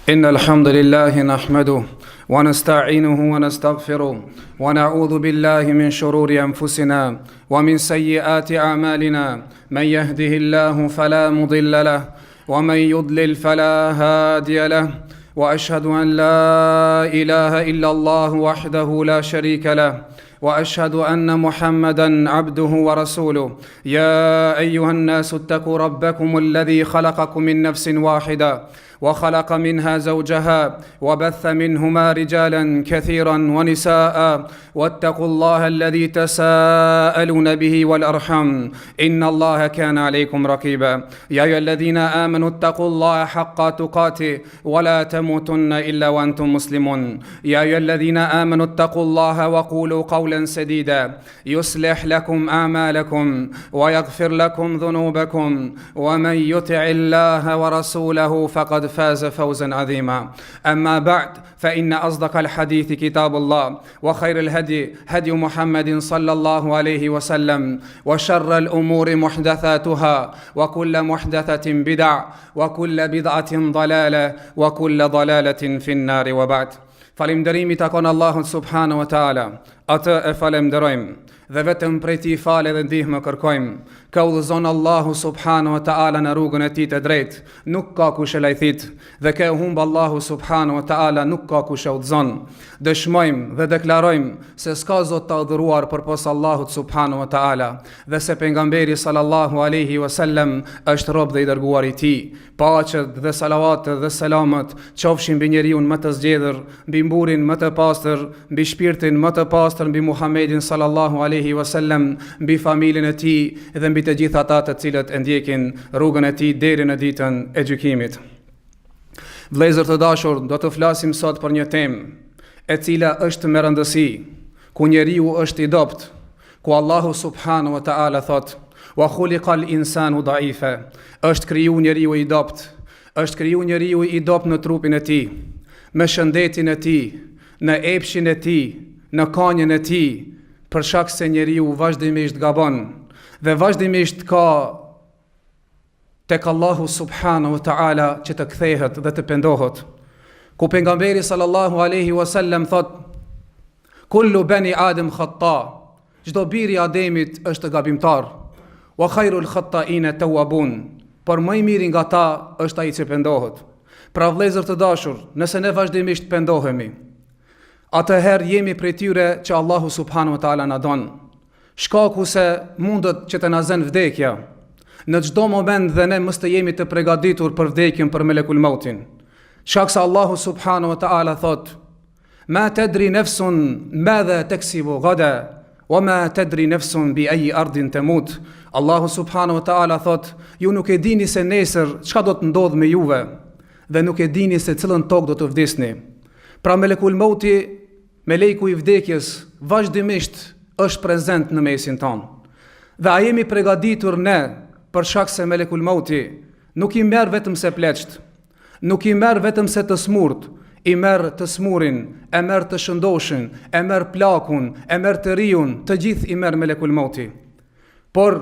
إن الحمد لله نحمده ونستعينه ونستغفره ونعوذ بالله من شرور أنفسنا ومن سيئات أعمالنا. من يهده الله فلا مضل له ومن يضلل فلا هادي له، وأشهد أن لا إله إلا الله وحده لا شريك له، وأشهد أن محمدًا عبده ورسوله. يا أيها الناس اتقوا ربكم الذي خلقكم من نفس واحدة وخلق منها زوجها وبث منهما رجالا كثيرا ونساء، واتقوا الله الذي تساءلون به والأرحام إن الله كان عليكم رقيبا. يا أيها الذين آمنوا اتقوا الله حق تقاته ولا تموتن إلا وأنتم مسلمون. يا أيها الذين آمنوا اتقوا الله وقولوا قولا سديدا يصلح لكم أعمالكم ويغفر لكم ذنوبكم، ومن يطع الله ورسوله فقد فاز فوزا عظيما. أما بعد، فإن أصدق الحديث كتاب الله، وخير الهدي هدي محمد صلى الله عليه وسلم، وشر الأمور محدثاتها، وكل محدثة بدع، وكل بدعة ضلالة، وكل ضلالة في النار. وبعد. Falënderimi takon Allahut subhanahu wa taala. Atë e falenderojmë dhe vetëm prej tij falë dhe ndihmë kërkojmë. Ka udhëzon Allahu subhanahu wa taala në rrugën e tij të drejtë, nuk ka kush e lajthit, dhe ka humb Allahu subhanahu wa taala, nuk ka kush e udhëzon. Dëshmojmë dhe deklarojmë se s'ka Zot të adhuruar përpos Allahut subhanahu wa taala, dhe se pejgamberi sallallahu alaihi wasallam është rob dhe i dërguar i tij. Paqet dhe salavatet dhe selamet qofshin mbi njeriu më të zgjedhur, mbi mburin më të pastër, mbi shpirtin më të pastër, mbi Muhammedin sallallahu alaihi wasallam, mbi familjen e tij dhe mbi të gjithë ata të cilët e ndjekin rrugën e tij deri në ditën e gjykimit. Vëllezër të dashur, do të flasim sot për një temë e cila është me rëndësi, ku njeriu është i dopt, ku Allahu subhanahu wa taala thotë: "Wa khuliqal insanu da'ifa", është kriju njeriu i dopt, është kriju njeriu i dopt në trupin e tij, me shëndetin e tij, në epshin e tij, në kanjen e tij, për shkak se njeriu vazhdimisht gabon dhe vazhdimisht ka tek Allahu subhanahu wa taala që të kthehet dhe të pendohet. Ku pejgamberi sallallahu alaihi wasallam thot: "Kullu bani Adam khata", çdo biri i Ademit është gabimtar. "Wa khairul khata'ina tawwabun", por më i miri nga ta është ai që pendohet. Pra vëllezër të dashur, nëse ne vazhdimisht pendohemi, atëherë jemi prej tyre që Allahu subhanahu wa taala na don. Shkaku se mundet që të na zën vdekja në çdo moment dhe ne mos të jemi të përgatitur për vdekjen, për melekul mautin. Shkak se Allahu subhanahu wa taala thot: "Ma tadri nafsun madha taksibu gada, wa ma tadri nafsun bi ayi ardin tamut." Allahu subhanahu wa taala thot: "Ju nuk e dini se nesër çka do të ndodh me juve, dhe nuk e dini se cilën tokë do të vdesni." Pra melekul mauti, meleku i vdekjes, vazhdimisht është prezent në mesin tonë. Dhe a jemi përgatitur ne, për shkak se melekul mauti nuk i merr vetëm se pleqt, nuk i merr vetëm se të smurt, i merr të smurin, e merr të shëndoshin, e merr plakun, e merr të riun, të gjithë i merr melekul mauti. Por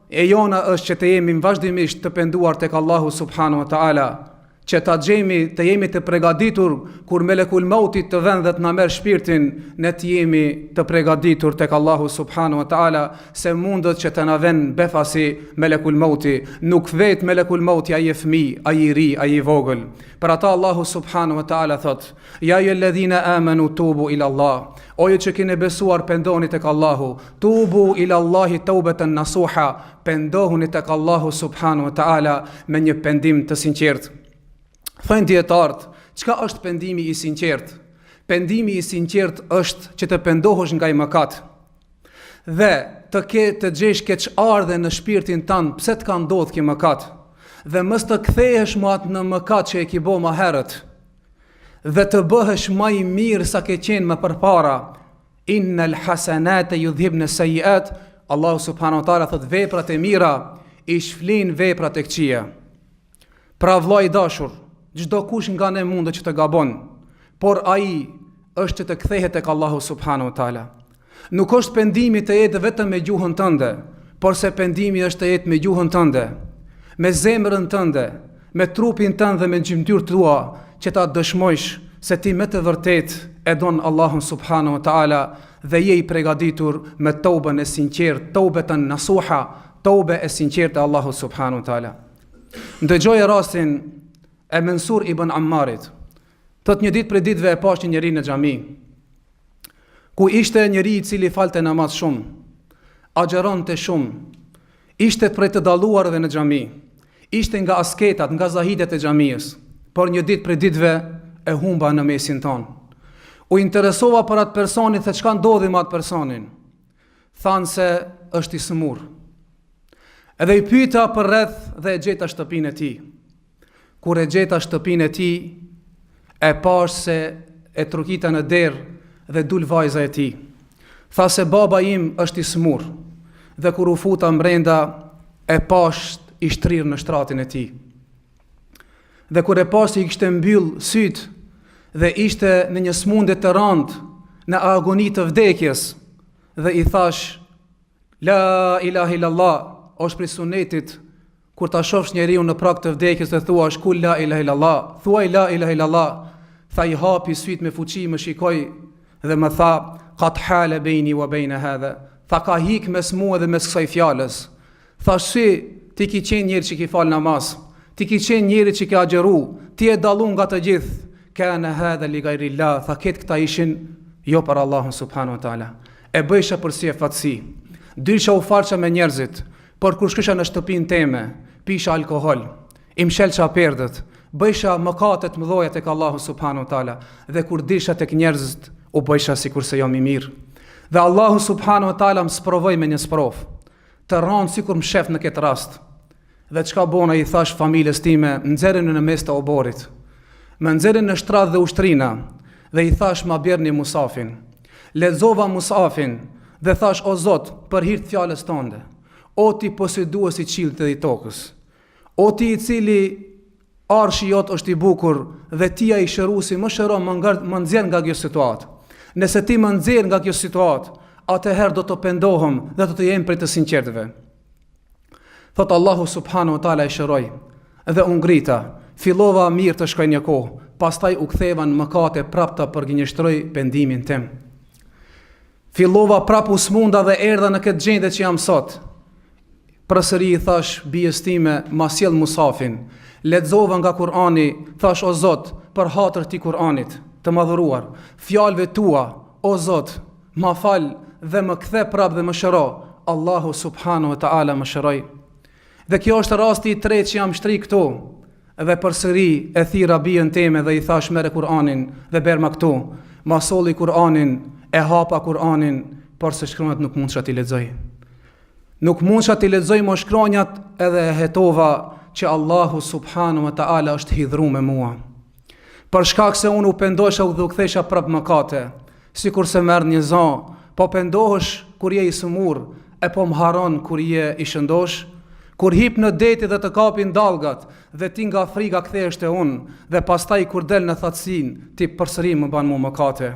e jona është që të jemi vazhdimisht të penduar tek Allahu subhanahu wa taala, që ta gjejmë të jemi të përgatitur kur melekul mauti të vjen dhe të na merr shpirtin, ne të jemi të përgatitur tek Allahu subhanahu wa taala, se mundet që të na vjen befasi melekul mauti. Nuk vet melekul mauti ai fëmijë, ai i ri, ai i vogël. Për ata Allahu subhanahu wa taala thot: "Ya ayyuhalladhina amanu tubu ila Allah", o ju që keni besuar, pendoni tek Allahu. Tubu ila Allahi taubatan nasuha, pendohuni tek Allahu subhanahu wa taala me një pendim të sinqert. Thënë dietarët, çka është pendimi i sinqert? Pendimi i sinqert është që të pendohesh nga i mëkat dhe të gjesh keqardhje në shpirtin tënd pse të ka ndodhur kjo mëkat, dhe mos të kthehesh më atë në mëkat që e ke bërë më herët, dhe të bëhesh më i mirë sa ke qenë më përpara. Innal hasanata yudhibna sayiat, Allahu subhanahu wa taala thot: "Veprat e mira i shflin veprat e këqija." Pra vllai i dashur, çdo kush nga ne mundet që të gabon, por ai është që të kthehet tek Allahu subhanahu wa taala. Nuk është pendimi të jetë vetëm me gjuhën tënde, por se pendimi është të jetë me gjuhën tënde, me zemrën tënde, me trupin tënd dhe me gjymtyrët tua që ta dëshmojsh se ti me të vërtet e don Allahun subhanahu wa taala dhe je I përgatitur me tobën e sinqertë, tobeten nasuha, tobe e sinqertë e Allahut subhanahu wa taala. Ndëgjoj rastin e Mansur ibn Ammarit. Thot një ditë për ditëve e pash një njeri në xhami, ku ishte njeri I cili falte namaz shumë, agjeronte shumë, ishte prej të dalluarve në xhami, ishte nga asketat, nga zahidet e xhamisë, por një ditë për ditëve e humba në mesin tonë. U interesova për atë personin se çka ndodhi me atë personin. Thanë se është I smur. Edhe I pyeta për rreth dhe e gjeta shtëpinë e tij. Kur e gjeta shtëpinë e tij, e pash se e trukita në derë dhe dul vajza e tij. Tha se baba im është I smur. Dhe kur u futa mbrenda, e pash I shtrirë në shtratin e tij. Dhe kur e pash I kishte mbyll syt dhe ishte në një smundje të rëndë, në agoni të vdekjes, dhe I thash, la ilaha illallah, është prej sunetit, kur ta shofsh njeriu në prag të vdekjes dhe thuash, kul la ilaha illallah, thuaj la ilaha illallah, tha I hapi syt me fuqi, më shikoj dhe më tha, qad hala baini wa baina hadha, tha ka hik mes mua dhe mes kësaj fjalës. Thash si, ti ki qenë njeri që ki fal namaz, ti ki qenë njeri që ki agjeru, ti e dallun nga të gjithë, kana hadha li gajrillah, tha ketë këta ishin jo për Allahun subhanahu wa taala. E bëjsha përsi e fatësi, dysha u farqa me njerëzit, por kur shkysha në shtëpinë teme, pisha alkohol, I mshelqa perdët, bëjsha mëkatet mëdhoja tek Allahu subhanahu wa taala, dhe kur disha tek njerëzit, u bëjsha sikur se jam I mirë. Dhe Allahu subhanahu wa taala më sprovoi me një sprov, të rëndë sikur më shef në këtë rast. Dhe çka bona I thash familjes time, nxjerrën në mes të oborit. Më nxjerrën në shtrat dhe ushtrina dhe I thash ma bjerni musafin. Lexova musafin dhe thash o Zot, për hir të fjalës tënde, o ti posëduesi I qiellit dhe I tokës, o ti I cili arshi jot është I bukur dhe ti ai shëruesi, më shëro, më nxjerr nga kjo situatë. Nëse ti më nxjerr nga kjo situatë, atëherë do të pendohem dhe do të jem prej të sinqertëve. Thot Allahu subhanahu wa taala I shëroi dhe u ngrita. Fillova mirë të shkoj një kohë, pastaj u ktheva në mëkate prap të përgjinjështroj pendimin tim. Fillova prap u smunda dhe erdha në këtë gjendje që jam sot. Përsëri I thash bijes time, ma sjell musafin. Lexova nga Kurani, thash o Zot, për hatër të Kuranit të madhuruar, fjalëve tua, o Zot, ma fal dhe më kthe prap dhe më shëro. Allahu subhanahu wa taala më shëroi. Dhe kjo është rasti I tretë që jam shtri këtu. Dhe përsëri e thira bijën teme dhe I thash merre Kur'anin dhe berma këtu. Ma solli Kur'anin, e hapa Kur'anin, por se shkronjat nuk mund t'i lexoj. Nuk mund t'i lexoj më shkronjat edhe e hetova që Allahu subhanahu wa taala është hidhru me mua. Për shkak se unë u pendosha u dhe u kthesha prap mëkate, sikur se merr një zon, po pendohesh kur je I smur, e po më haron kur je I shëndosh. Kur hip në deti dhe të kapin dalgat, dhe ti nga frika kthehesh te unë, dhe pastaj kur del në thatësin, ti përsëri më ban mua mëkate.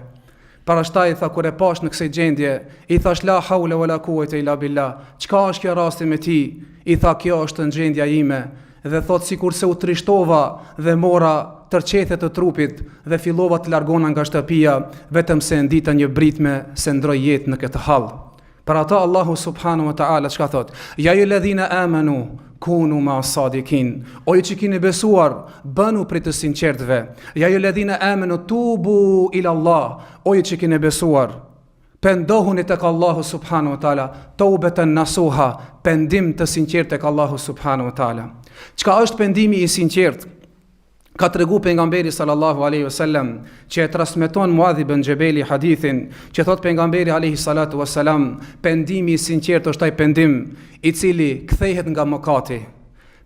Parashtaj tha kur e pash në kësaj gjendje, I thash la haula wala quwwata illa billah. Çka është kjo rasti me ti? I tha kjo është gjendja ime, dhe thot sikur se u trishtova dhe mora tërqethet të trupit dhe fillova të largona nga shtëpia, vetëm se ndita një britme se ndroj jetë në këtë hall. Për ata Allahu subhanahu wa taala çka thot? Ja ju ledhina amanu kunu ma sadikin. O ju që kini besuar, bënu prej të sinqertëve. Ja ju ledhina amanu tubu ila Allah. O ju që kini besuar, pendohuni tek Allahu subhanahu wa taala, taubatan nasuha, pendim të sinqert tek Allahu subhanahu wa taala. Çka është pendimi I sinqert? Ka tregu pejgamberi sallallahu alaihi wasallam, që e transmeton Muadh ibn Jabali hadithin, që thot pejgamberi alaihi salatu wasalam, pendimi I sinqert është ai pendim I cili kthehet nga mëkati,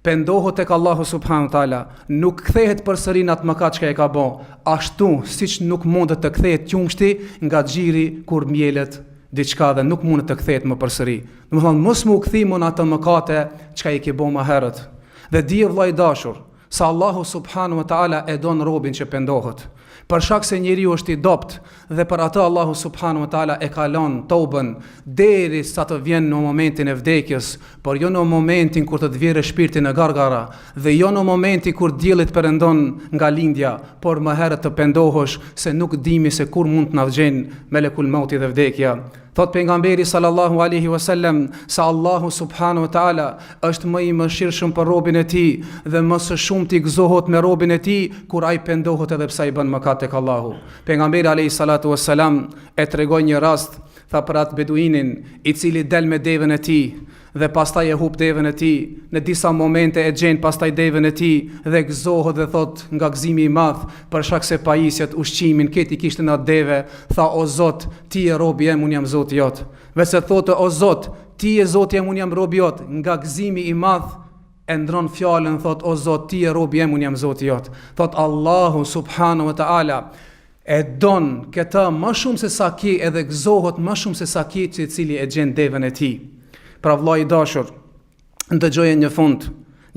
pendohet tek Allahu subhanahu wa taala, nuk kthehet përsëri në atë mëkat që e ka bën, ashtu siç nuk mundet të kthehet qumshti nga xhiri kur mjelet diçka dhe nuk mundet të kthehet më përsëri. Domethënë mos më u kthimo në atë mëkate që I ke bën më herët. Dhe dije vllai dashur, sa Allahu subhanahu wa ta'ala e don robin që pendohet. Për shkak se njeriu është i dopt dhe për atë Allahu subhanahu wa ta'ala e ka lënë tobën deri sa të vjen në momentin e vdekjes, por jo në momentin kur të vjerë shpirti në gargara dhe jo në momentin kur dielli të perëndon nga lindja, por më herët të pendohesh se nuk dimi se kur mund të na vjen melekul mauti dhe vdekja. Thot pejgamberi sallallahu alaihi wasallam sa Allahu subhanahu wa taala është më i mëshirshëm për robën e tij dhe më së shumti gëzohet me robën e tij kur ai pendohet edhe pse ai bën mëkat tek Allahu. Pejgamberi alayhi salatu wassalam e tregoi një rast, tha për atë beduinin i cili del me devën e tij dhe pastaj e hub devën e tij, në disa momente e gjen pastaj devën e tij dhe gëzohet dhe thot nga gëzimi i madh për shkak se pajisjet ushqimin këti kishte në atë deve, tha o Zot, ti je robi jem, unë jam Zoti jot. Veçse thotë o Zot, ti je Zoti jem, unë jam robi jot, nga gëzimi i madh e ndron fjalën, thot o Zot, ti je robi jem, unë jam Zoti jot. Thot Allahu subhanahu wa taala e don këta më shumë se sa ki edhe gëzohet më shumë se sa ki që i cili e gjen devën e tij. Pra vllai i dashur, ndëgjoje një fund,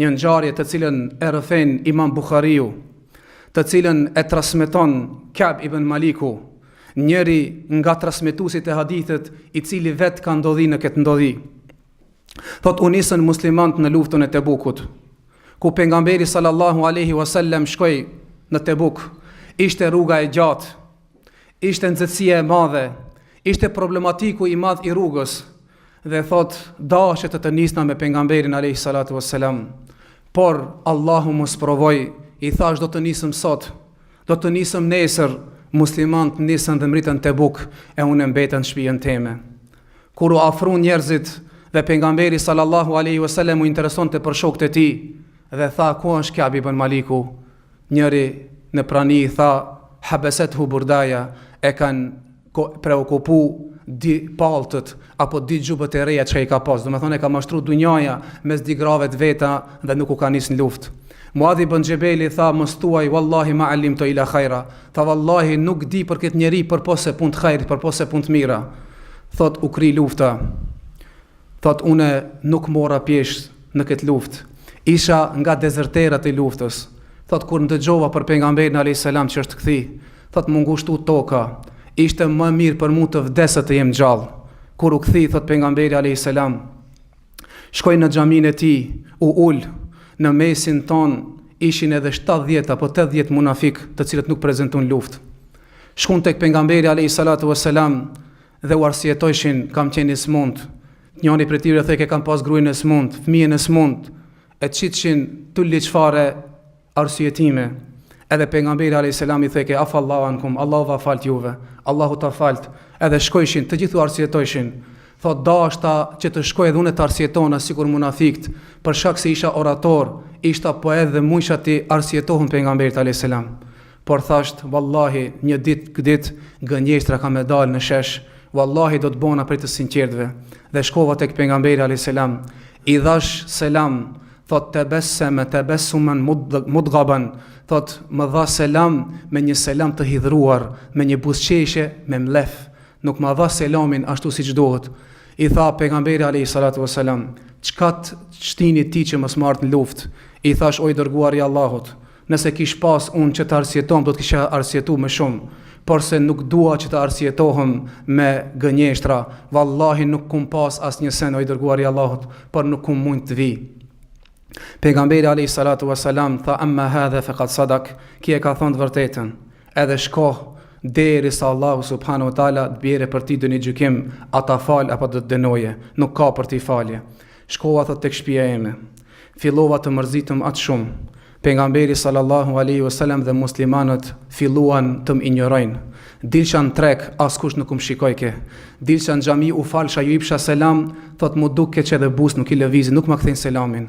një ngjarje të cilën e rrëfen Imam Buhariu, të cilën e transmeton Ka'b ibn Maliku, njëri nga transmetuesit e hadithit i cili vet ka ndodhi në këtë ndodhi. Thot u nisën muslimanët në luftën e Tebukut, ku pejgamberi sallallahu alaihi wasallam shkoi në Tebuk. Ishte rruga e gjatë, ishte nxehtësia e madhe, ishte problematiku i madh i rrugës. Dhe thot, dashje të nisna me pejgamberin alayhi salatu wassalam, por Allahu mos provoi, i thash do të nisëm sot, do të nisëm nesër, muslimanët nisën dhe mritën Tebuk e unë mbetën në shtëpinë time. Kur u afruan njerëzit dhe pejgamberi sallallahu alaihi wasallam u interesonte për shokët e tij dhe tha ku është Ka'b ibn Maliku, njëri në prani tha habesethu burdaja, e kanë preokupu di paltët apo di xhubët e reja që i ka pas, do me thonë e ka mashtru dunjaja mes di grave të veta dhe nuk u ka nis në luft. Muadhi ibn Xhebeli tha mos thuaj wallahi ma alimtu ila khaira, tha wallahi nuk di për këtë njeri përpos se punë të khairit, përpos se punë të mira. Thot u kri lufta, thot une nuk mora pjesë në këtë luftë, isha nga dezerterat e luftës. Thot kur ndëgjova për pejgamberin alayhis salam që është kthi, thot më ngushtu toka, ishte më mirë për mu të vdesë të jem gjallë. Kur u kthi, thot pejgamberi alayhis salam, shkoj në xhaminë e tij, u ul, në mesin ton ishin edhe 70 apo 80 munafik të cilët nuk prezantojnë luftë. Shkon tek pejgamberi alayhis salatu wassalam dhe u arsyetojshin kam qenë smund. Njëri prej tyre thekë kam pas gruën e smund, fëmijën e smund, e çitshin tulli çfarë arsyetime. Edhe pejgamberi alayhis salam i thekë afallahu ankum, Allahu va falt juve, Allahu ta falt. Edhe shkojshin, të gjithu arsyetojshin. Thot dashta që të shkoj edhe unë të arsjetona sikur munafikt, për shkak se isha orator, ishta po edhe mujsha ti arsjetohën pejgamberit alayhis salam. Por thasht, wallahi, një ditë gënjeshtra ka me dalë në shesh, wallahi do të bona për të sinqertëve. Dhe shkova tek pejgamberi alayhis salam, i dhash selam, thot tebessuman mudghaban, thot më dha selam me një selam të hidhruar, me një buzëqeshje me mlef, nuk më dha selamin ashtu siç duhet. I tha pejgamberi alayhis salatu wassalam, çka shtini ti që mos marr në luftë? I thash o i dërguari i Allahut, nëse kish pas unë që të arsjetom, do të kisha arsjetu më shumë, por se nuk dua që të arsjetohem me gënjeshtra, vallahi nuk kum pas asnjë sen o i dërguari i Allahut, por nuk kum mund të vi. Pejgamberi alayhis salatu wassalam tha amma hadha faqad sadak, ki e ka thënë të vërtetën, edhe shkoh derisa Allahu subhanahu wa taala të bjerë për ti dëni gjykim, ata fal apo do të dënoje, nuk ka për ti falje. Shkova thot tek shtëpia ime, fillova të mërzitem atë shumë. Pejgamberi sallallahu alaihi wasallam dhe muslimanët filluan të më injorojnë. Dilsha në treg, askush nuk më shikojke. Dilsha në xhami u falsha, ju jepsha selam, thot mu duke që edhe bus nuk i lëvizi, nuk më kthejnë selamin.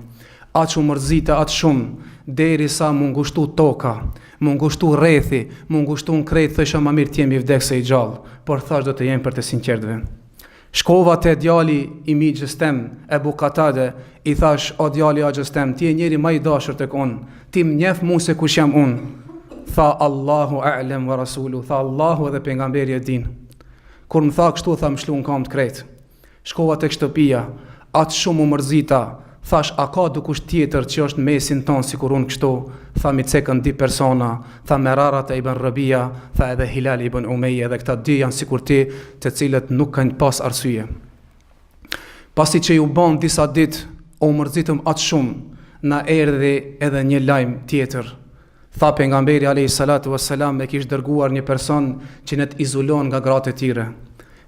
Atë shumë mërzita, atë shumë, derisa mu ngushtu toka, mu ngushtu rrethi, mu ngushtu në krejt, thësha ma mirë t'jemi vdek se i gjallë, por thash do të jem për të sinqertëve. Shkova te djali i migjës tem, Ebu Katade, i thash, o djali agjës tem, ti e njeri ma i dashur tek unë, ti më njeh mu se kush jam unë. Tha Allahu a'lem wa rasulu, tha Allahu edhe pejgamberi e din. Kur më tha kështu, tha më shlu në kam të krejt. Shkova tek shtëpia, atë shumë u mërzita, Thash, a ka dikush tjetër që është mesin tonë si kur unë kështu? Tha, mi cekën 2 persona, tha Merarat e Ibn Rabia, tha edhe Hilal ibn Umeje, dhe këta 2 janë si kur ti, të cilët nuk kanë pas arsye. Pasi që ju ban disa ditë, o mërzitëm atë shumë, na erdhi edhe një lajm tjetër. Tha pejgamberi alayhi salatu wassalam, e kish dërguar një person që ne të izolon nga gratë e tjere.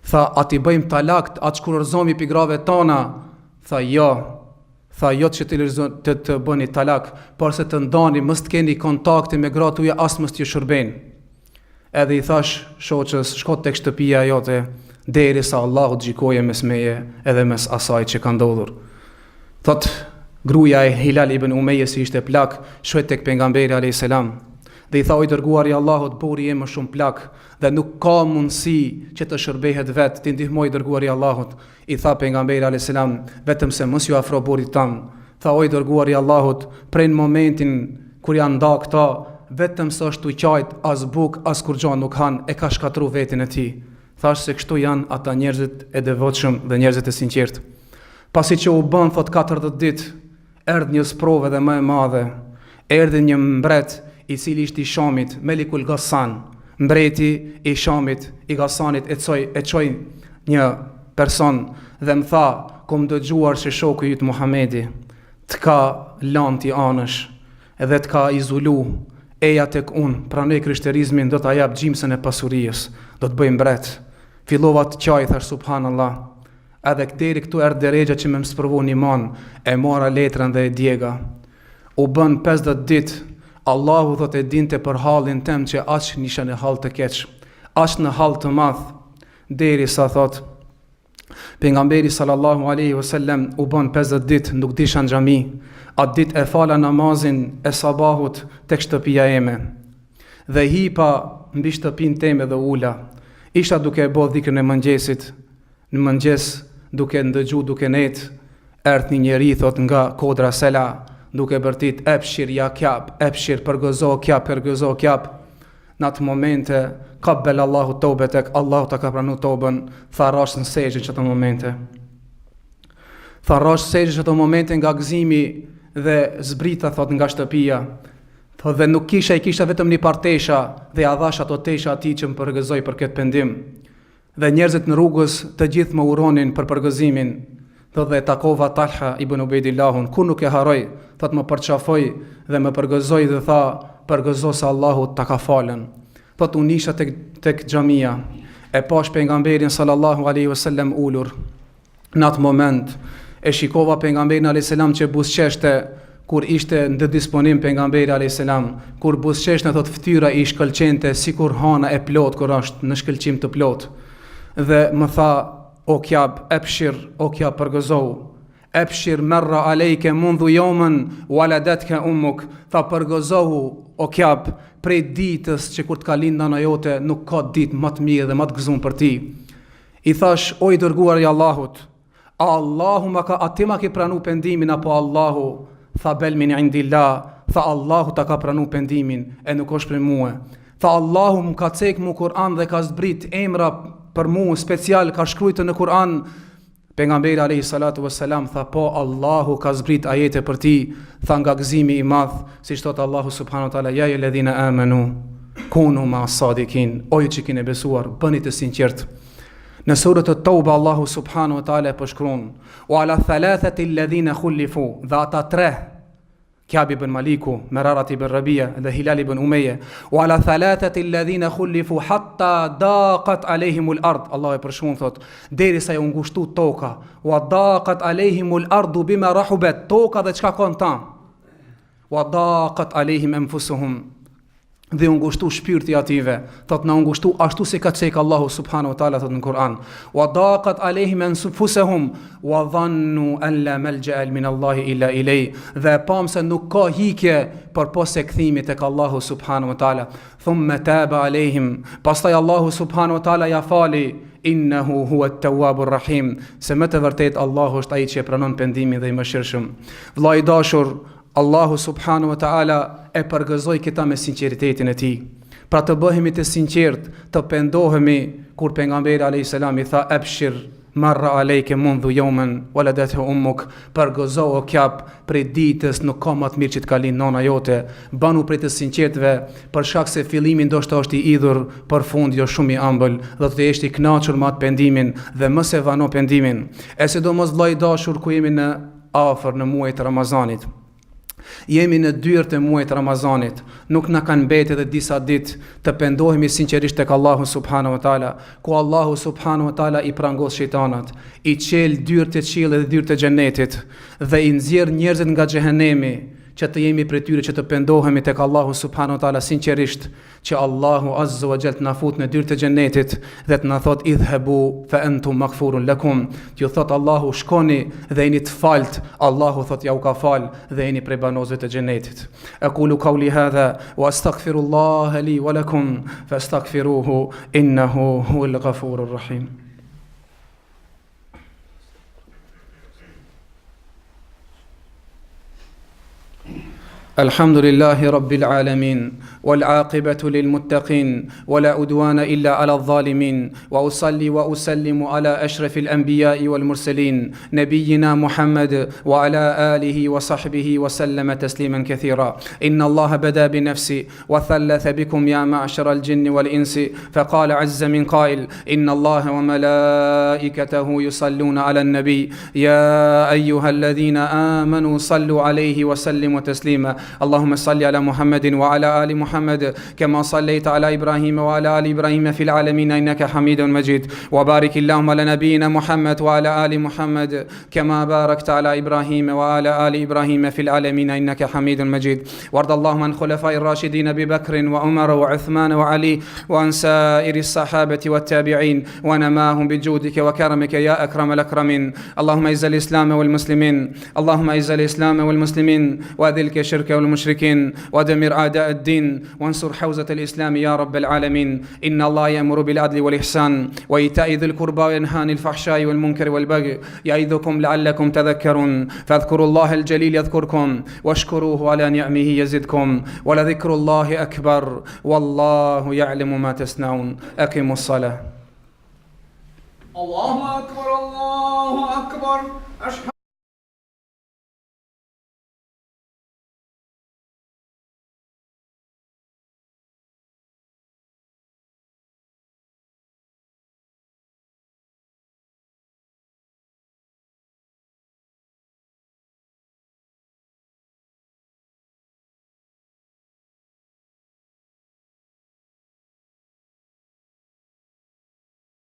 Tha, a ti bëjmë talakt, a të shkurorzomi pi grave tona? Tha, jo. Tha, jo të bëni talak, por se të ndani, mës të keni kontakte me gratë uja, as mës t'ju shërben. Edhe i thash shoqës, shko tek shtëpia jote, deri sa Allahu të gjikoje mes meje edhe mes asaj që ka ndodhur. Thot, gruaja e Hilal ibn Umeje si ishte plak, shkoi tek pejgamberi alayhis salam. Dhe i tha, o i dërguari i Allahut, burri im është shumë plak dhe nuk ka mundësi që të shërbehet vetë, ti ndihmoj dërguari i Allahut. I tha pejgamberi alayhis salam, vetëm se mos ju afro burrit tam. Tha, o i dërguari i Allahut, prej në momentin kur janë nda këta, vetëm se është uqajt, as buk, as kur gjo nuk han, e ka shkatru vetin e tij. Thash se kështu janë ata njerëzit e devotshëm dhe njerëzit e sinqert. Pasi që u bën thot 40 ditë, erdhi një sprove dhe më e madhe. Erdhi një mbret i cili ishte i Shamit, Melikul Ghassan, mbreti i Shamit, i Ghassanit, e çoi një person dhe më tha, kom dëgjuar se shoku yt Muhamedi të ka lanë ti anësh edhe të ka izolu, eja tek unë, pranoj krishterizmin, do të jap gjimsën e pasurijës, do të bëj mbret. Fillova të qaj, thash subhanallah, edhe deri këtu erdhi deregja që më sprovu një man, e mora letrën dhe e djega. U bën 50 ditë, Allahu thot e dinte për halin tem që aq nisha në hall të keq, aq në hall të madh, deri sa thot pejgamberi sallallahu alaihi wasallam u bën 50 ditë nuk disha në xhami. Atë ditë e fala namazin e sabahut tek shtëpia ime. Dhe hipa mbi shtëpinë time dhe ula. Isha duke e bë dhikrën e mëngjesit. Në mëngjes duke ndëgju, duke net, erdhi një njeri thot nga kodra sela, duke bërtit epshir ja kjap, epshir përgëzo kjap. Në atë momente, kabbel Allahu tobetek, Allahu ta ka pranu tobën, tha rash në sejgjë që të momente. Tha rash sejgjë që të momente nga gëzimi dhe zbrita, thot nga shtëpia. Thot dhe nuk kisha, i kisha vetëm një partesha dhe ja dhash ato tesha ati që më përgëzoj për këtë pendim. Dhe njerëzit në rrugës të gjithë më uronin për përgëzimin. Thot dhe takova Talha ibn Ubejdillahun, ku nuk e haroj, thot më përqafoj dhe më përgëzoj dhe tha, përgëzo se Allahu ta ka falën. Thot unë isha tek xhamia, e pash pejgamberin sallallahu alaihi wasallam ulur. Në atë moment e shikova pejgamberin alayhis salam që buzëqeshte kur ishte në disponim pejgamberi alayhis salam, kur buzëqeshte thot fytyra i shkëlqente sikur hana e plot kur është në shkëlqim të plot. Dhe më tha, o kjab, epshir, o kjab përgëzohu. Epshir merra alejke mundhu jomën, waladetka ummuk, tha përgëzohu, o kjab, prej ditës që kur të ka lind nana jote, nuk ka ditë më të mirë dhe më të gëzuar për ti. I thash, o i dërguar i Allahut, a Allahu ati ma ke pranu pendimin, apo Allahu, tha bel min indillah, tha Allahu ta ka pranu pendimin, e nuk është për mua. Tha Allahu më ka cek mu Kur'an dhe ka zbrit emra për mu, special ka shkrujtë në Kur'an. Pejgamberi alayhi salatu wassalam tha, po Allahu ka zbrit ajete për ti, tha nga gëzimi i madh, siç thot Allahu subhanahu wa taala, ya ayyuhalladhina amanu kunu ma sadikin, o ju që keni besuar, bëni të sinqert. Në surën At-Tauba Allahu subhanahu wa taala po shkruan, wa ala thalathati alladhina khulifu, dha ata 3, Kjab ibn Maliku, Merarat ibn Rabia dhe Hilal ibn Umeje, wa ala thalathati alladhina khulifu hatta daqat alehimul ard, Allah e përshkruan thot, derisa u ngushtu toka, wa daqat alehimul ardu bima rahubat, toka dhe çka kanë ta, wa daqat alehim anfusuhum, dhe u ngushtu shpirti ative, thot na u ngushtu ashtu si ka thënë Allahu subhanahu wa taala thot në Kur'an, wa daqat alehim anfusuhum wa dhannu an la malja'a min Allah illa ilay, dhe pam se nuk ka hikje përpos se kthimit tek Allahu subhanahu wa taala, thumma taba alehim, pastaj Allahu subhanahu wa taala ja fali, innahu huwa at-tawwabur rahim, se më të vërtet Allahu është ai që e pranon pendimin dhe i mëshirshëm. Vllai i dashur, Allahu subhanahu wa ta'ala e përgëzoi këta me sinqeritetin e tij. Pra të bëhemi të sinqert, të pendohemi kur pejgamberi alayhis salam i tha epshir marra alejke mundhu jomen waladathu ummuk, përgozo o kjap prej ditës nuk ka më të mirë që të kalin nona jote, banu prej të sinqertëve, për shkak se fillimi ndoshta është i idhur, për fund jo shumë i ëmbël, dhe të jesh i kënaqur me atë pendimin dhe mos e vano pendimin. E sidomos vllai i dashur ku jemi në afër në muajin e Ramazanit. Jemi në dyert e muajit Ramazanit, nuk na kanë mbetë edhe disa ditë të pendohemi sinqerisht tek Allahu subhanahu wa taala, ku Allahu subhanahu wa taala i prangos shejtanat, i çel dyert e qiellit dhe dyert e xhenetit dhe i nxjerr njerëzit nga xhehenemi, që të jemi prej tyre që të pendohemi tek Allahu subhanahu wa taala sinqerisht, që Allahu azza wa jall të na fut në dyert e xhenetit dhe të na thot idhhabu fa antum maghfurun lakum, ju thot Allahu shkoni dhe jeni të falt, Allahu thot ja u ka fal dhe jeni prej banorëve të xhenetit. Aqulu qawli hadha wa astaghfirullaha li wa lakum fastaghfiruhu innahu huwal ghafurur rahim. الحمد لله رب العالمين والعاقبة للمتقين ولا عدوان إلا على الظالمين وأصلي وأسلم على أشرف الأنبياء والمرسلين نبينا محمد وعلى آله وصحبه وسلم تسليما كثيرا. إن الله بدأ بنفسي وثلث بكم يا معشر الجن والإنس فقال عز من قائل إن الله وملائكته يصلون على النبي يا أيها الذين آمنوا صلوا عليه وسلموا تسليما. اللهم صل على محمد وعلى آل محمد كما صليت على إبراهيم وعلى آل إبراهيم في العالمين إنك حميد مجيد. وبارك اللهم على نبينا محمد وعلى آل محمد كما باركت على إبراهيم وعلى آل إبراهيم في العالمين إنك حميد مجيد. وارض اللهم عن خلفاء الراشدين أبي بكر وعمر وعثمان وعلي وعن سائر الصحابة والتابعين ونماهم بجودك وكرمك يا أكرم الأكرمين. اللهم أعز الإسلام والمسلمين، اللهم أعز الإسلام والمسلمين وأذل الشرك والمشركين ودمر أعداء الدين وانصر حوزة الإسلام يا رب العالمين. إن الله يأمر بالعدل والإحسان وإيتاء ذي القربى وينهى عن الفحشاء والمنكر والبغي يعظكم لعلكم تذكرون. فاذكروا الله الجليل يذكركم واشكروه على نعمه يزدكم ولذكر الله أكبر والله يعلم ما تصنعون. أقيموا الصلاة. الله أكبر الله أكبر.